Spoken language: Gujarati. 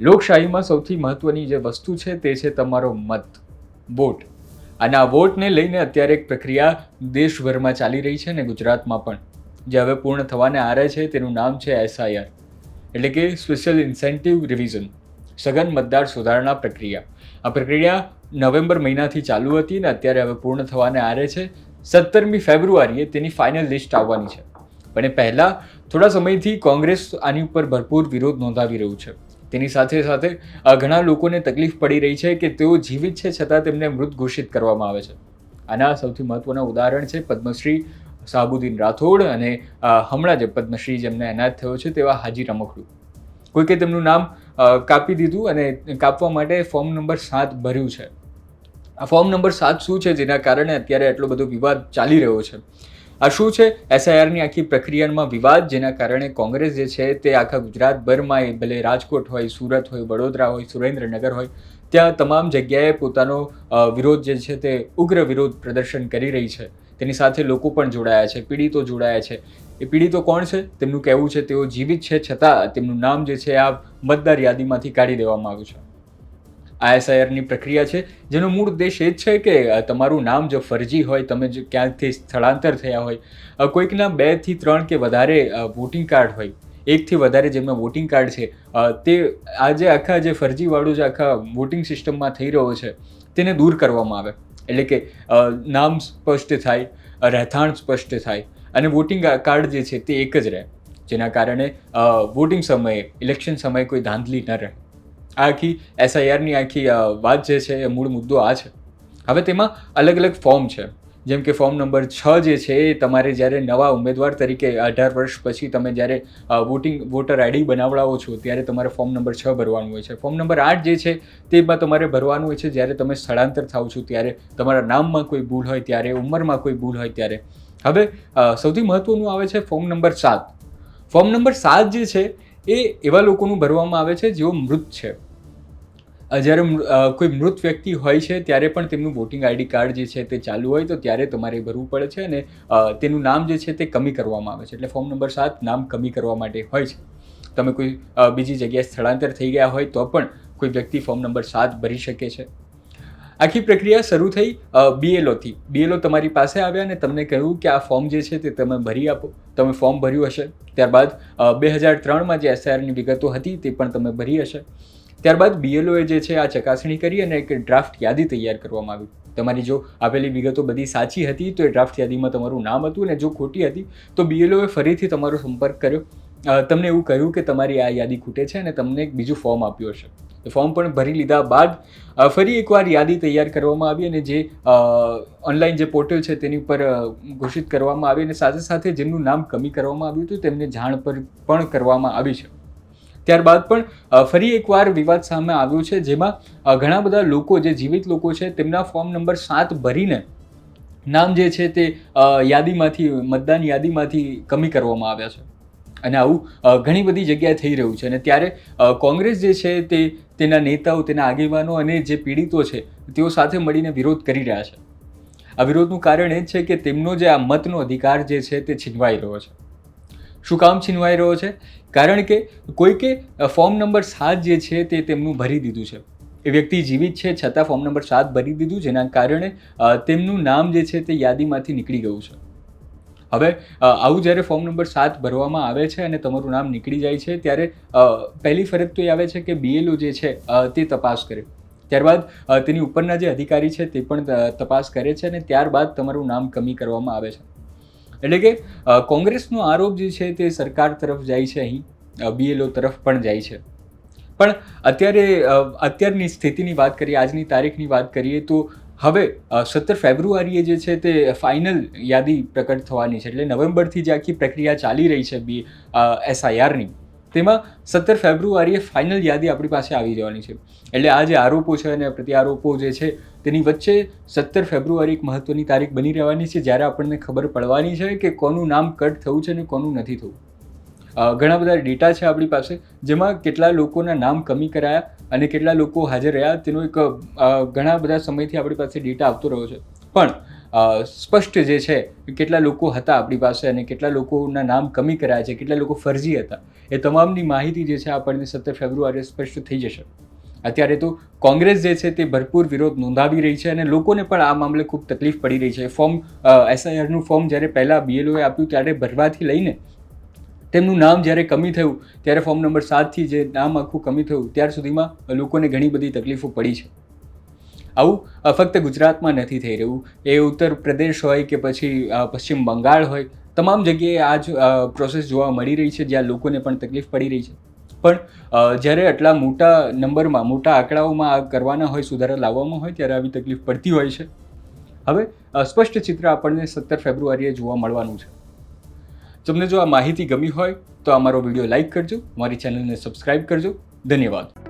લોકશાહીમાં સૌથી મહત્વની જે વસ્તુ છે તે છે તમારો મત, વોટ. અને આ વોટને લઈને અત્યારે એક પ્રક્રિયા દેશભરમાં ચાલી રહી છે ને ગુજરાતમાં પણ, જે હવે પૂર્ણ થવાને આરે છે. તેનું નામ છે SIR, એટલે કે સ્પેશિયલ ઇન્સેન્ટિવ રિવિઝન, સઘન મતદાર સુધારણા પ્રક્રિયા. આ પ્રક્રિયા નવેમ્બર મહિનાથી ચાલુ હતી ને અત્યારે હવે પૂર્ણ થવાને આરે છે. 17મી ફેબ્રુઆરીએ તેની ફાઇનલ લિસ્ટ આવવાની છે. પણ એ પહેલાં થોડા સમયથી કોંગ્રેસ આની ઉપર ભરપૂર વિરોધ નોંધાવી રહ્યું છે. તેની સાથે સાથે ઘણા લોકોને તકલીફ પડી રહી છે કે તેઓ જીવિત છે છતાં તેમને મૃત ઘોષિત કરવામાં આવે છે. આના સૌથી મહત્વના ઉદાહરણ છે પદ્મશ્રી શાહબુદ્દીન રાઠોડ અને હમણાં જે પદ્મશ્રી જેમને એનાયત થયો છે તેવા હાજી રમકડું. કોઈકે તેમનું નામ કાપી દીધું અને કાપવા માટે ફોર્મ નંબર 7 ભર્યું છે. આ ફોર્મ નંબર 7 શું છે જેના કારણે અત્યારે એટલો બધો વિવાદ ચાલી રહ્યો છે? આ શું છે? SIRની આખી પ્રક્રિયામાં વિવાદ, જેના કારણે કોંગ્રેસ જે છે તે આખા ગુજરાતભરમાં, એ ભલે રાજકોટ હોય, સુરત હોય, વડોદરા હોય, સુરેન્દ્રનગર હોય, ત્યાં તમામ જગ્યાએ પોતાનો વિરોધ જે છે તે ઉગ્ર વિરોધ પ્રદર્શન કરી રહી છે. તેની સાથે લોકો પણ જોડાયા છે, પીડિતો જોડાયા છે. એ પીડિતો કોણ છે? તેમનું કહેવું છે તેઓ જીવિત છે છતાં તેમનું નામ જે છે આ મતદાર યાદીમાંથી કાઢી દેવામાં આવ્યું છે. આ SIRની પ્રક્રિયા છે જેનો મૂળ ઉદ્દેશ એ જ છે કે તમારું નામ જો ફરજી હોય, તમે જો ક્યાંકથી સ્થળાંતર થયા હોય, કોઈકના 2 થી 3 કે વધારે વોટિંગ કાર્ડ હોય, 1 થી વધારે જેમના વોટિંગ કાર્ડ છે, તે આજે આખા જે ફરજીવાળું જે આખા વોટિંગ સિસ્ટમમાં થઈ રહ્યો છે તેને દૂર કરવામાં આવે. એટલે કે નામ સ્પષ્ટ થાય, રહેઠાણ સ્પષ્ટ થાય અને વોટિંગ કાર્ડ જે છે તે એક જ રહે, જેના કારણે વોટિંગ સમયે, ઇલેક્શન સમયે કોઈ ધાંધલી ન રહે. આ આખી SIRની આખી વાત જે છે એ મૂળ મુદ્દો આ છે. હવે તેમાં અલગ અલગ ફોર્મ છે, જેમ કે ફોર્મ નંબર 6 જે છે એ તમારે જ્યારે નવા ઉમેદવાર તરીકે 18 વર્ષ પછી તમે જ્યારે વોટર ID બનાવડાવો છો ત્યારે તમારે ફોર્મ નંબર 6 ભરવાનું હોય છે. ફોર્મ નંબર 8 જે છે તેમાં તમારે ભરવાનું હોય છે જ્યારે તમે સ્થળાંતર થાવ છો ત્યારે, તમારા નામમાં કોઈ ભૂલ હોય ત્યારે, ઉંમરમાં કોઈ ભૂલ હોય ત્યારે. હવે સૌથી મહત્વનું આવે છે ફોર્મ નંબર 7. ફોર્મ નંબર 7 જે છે એ એવા લોકોનું ભરવામાં આવે છે જેઓ મૃત છે. જ્યારે કોઈ મૃત વ્યક્તિ હોય છે ત્યારે પણ તેમનું વોટિંગ ID કાર્ડ જે છે તે ચાલુ હોય તો ત્યારે તમારે ભરવું પડે છે અને તેનું નામ જે છે તે કમી કરવામાં આવે છે. એટલે ફોર્મ નંબર 7 નામ કમી કરવા માટે હોય છે. તમે કોઈ બીજી જગ્યાએ સ્થળાંતર થઈ ગયા હોય તો પણ કોઈ વ્યક્તિ ફોર્મ નંબર 7 ભરી શકે છે. આખી પ્રક્રિયા શરૂ થઈ BLOથી. BLO તમારી પાસે આવ્યા અને તમને કહ્યું કે આ ફોર્મ જે છે તે તમે ભરી આપો. તમે ફોર્મ ભર્યું હશે. ત્યારબાદ 2003માં જે SIRની વિગતો હતી તે પણ તમે ભરી હશે. ત્યારબાદ BLOએ જે છે આ ચકાસણી કરી અને એક ડ્રાફ્ટ યાદી તૈયાર કરવામાં આવી. તમારી જો આપેલી વિગતો બધી સાચી હતી તો એ ડ્રાફ્ટ યાદીમાં તમારું નામ હતું, અને જો ખોટી હતી તો BLOએ ફરીથી તમારો સંપર્ક કર્યો. તમને એવું કહ્યું કે તમારી આ યાદી ખૂટે છે અને તમને એક બીજું ફોર્મ આપ્યું હશે. એ ફોર્મ પણ ભરી લીધા બાદ ફરી એકવાર યાદી તૈયાર કરવામાં આવી અને જે ઓનલાઈન જે પોર્ટલ છે તેની ઉપર ઘોષિત કરવામાં આવી, અને સાથે સાથે જેમનું નામ કમી કરવામાં આવ્યું હતું તેમને જાણ પણ કરવામાં આવી છે. ત્યારબાદ પણ ફરી એકવાર વિવાદ સામે આવ્યો છે, જેમાં ઘણા બધા લોકો જે જીવિત લોકો છે તેમના ફોર્મ નંબર 7 ભરીને નામ જે છે તે યાદીમાંથી, મતદાન યાદીમાંથી કમી કરવામાં આવ્યા છે. અને આવું ઘણી બધી જગ્યાએ થઈ રહ્યું છે. અને ત્યારે કોંગ્રેસ જે છે તે તેના નેતાઓ, તેના આગેવાનો અને જે પીડિતો છે તેઓ સાથે મળીને વિરોધ કરી રહ્યા છે. આ વિરોધનું કારણ એ જ છે કે તેમનો જે આ મતનો અધિકાર જે છે તે છીનવાઈ રહ્યો છે. શું કામ છીનવાઈ રહ્યો છે? કારણ કે કોઈકે ફોર્મ નંબર 7 જે છે તે તેમનું ભરી દીધું છે. એ વ્યક્તિ જીવિત છે છતાં ફોર્મ નંબર 7 ભરી દીધું, જેના કારણે તેમનું નામ જે છે તે યાદીમાંથી નીકળી ગયું છે. હવે આવું જ્યારે ફોર્મ નંબર 7 ભરવામાં આવે છે અને તમારું નામ નીકળી જાય છે ત્યારે પહેલી ફરજ તો એ આવે છે કે BLO જે છે તે તપાસ કરે. ત્યારબાદ તેની ઉપરના જે અધિકારી છે તે પણ તપાસ કરે છે અને ત્યારબાદ તમારું નામ કમી કરવામાં આવે છે. એટલે કે કોંગ્રેસનો આરોપ જે છે તે સરકાર તરફ જાય છે, અહીં BLO તરફ પણ જાય છે. પણ અત્યારની સ્થિતિની વાત કરીએ, આજની તારીખની વાત કરીએ તો હવે 17 ફેબ્રુઆરીએ જે છે તે ફાઇનલ યાદી પ્રકટ થવાની છે. એટલે નવેમ્બરથી જે આખી પ્રક્રિયા ચાલી રહી છે SIRની, તેમાં 17 ફેબ્રુઆરીએ ફાઇનલ યાદી આપણી પાસે આવી જવાની છે. એટલે આ જે આરોપો છે અને પ્રત્યારોપો જે છે તેની વચ્ચે 17 ફેબ્રુઆરી એક મહત્વની તારીખ બની રહેવાની છે, જ્યારે આપણને ખબર પડવાની છે કે કોનું નામ કટ થયું છે અને કોનું નથી થયું. ઘણા બધા ડેટા છે આપણી પાસે, જેમાં કેટલા લોકોના નામ કમી કરાયા અને કેટલા લોકો હાજર રહ્યા તેનો એક ઘણા બધા સમયથી આપણી પાસે ડેટા આવતો રહ્યો છે. પણ સ્પષ્ટ જે છે કેટલા લોકો હતા આપણી પાસે અને કેટલા લોકોના નામ કમી કરાયા છે, કેટલા લોકો ફરજી હતા, એ તમામની માહિતી જે છે આપણને 17 ફેબ્રુઆરીએ સ્પષ્ટ થઈ જશે. અત્યારે તો કોંગ્રેસ જે છે તે ભરપૂર વિરોધ નોંધાવી રહી છે અને લોકોને પણ આ મામલે ખૂબ તકલીફ પડી રહી છે. SIRનું ફોર્મ જ્યારે પહેલાં BLOએ આપ્યું ત્યારે ભરવાથી લઈને તેમનું નામ જ્યારે કમી થયું, ત્યારે ફોર્મ નંબર 7થી જે નામ આખું કમી થયું ત્યાર સુધીમાં લોકોને ઘણી બધી તકલીફો પડી છે. આવું ફક્ત ગુજરાતમાં નથી થઈ રહ્યું, એ ઉત્તર પ્રદેશ હોય કે પછી પશ્ચિમ બંગાળ હોય, તમામ જગ્યાએ આ જ પ્રોસેસ જોવા મળી રહી છે, જ્યાં લોકોને પણ તકલીફ પડી રહી છે. પણ જ્યારે આટલા મોટા નંબરમાં, મોટા આંકડાઓમાં આ કરવાના હોય, સુધારા લાવવામાં હોય, ત્યારે આવી તકલીફ પડતી હોય છે. હવે સ્પષ્ટ ચિત્ર આપણને 17 ફેબ્રુઆરીએ જોવા મળવાનું છે. તમને જો આ માહિતી ગમી હોય તો અમારો વિડીયો લાઈક કરજો, મારી ચેનલને સબસ્ક્રાઈબ કરજો. ધન્યવાદ.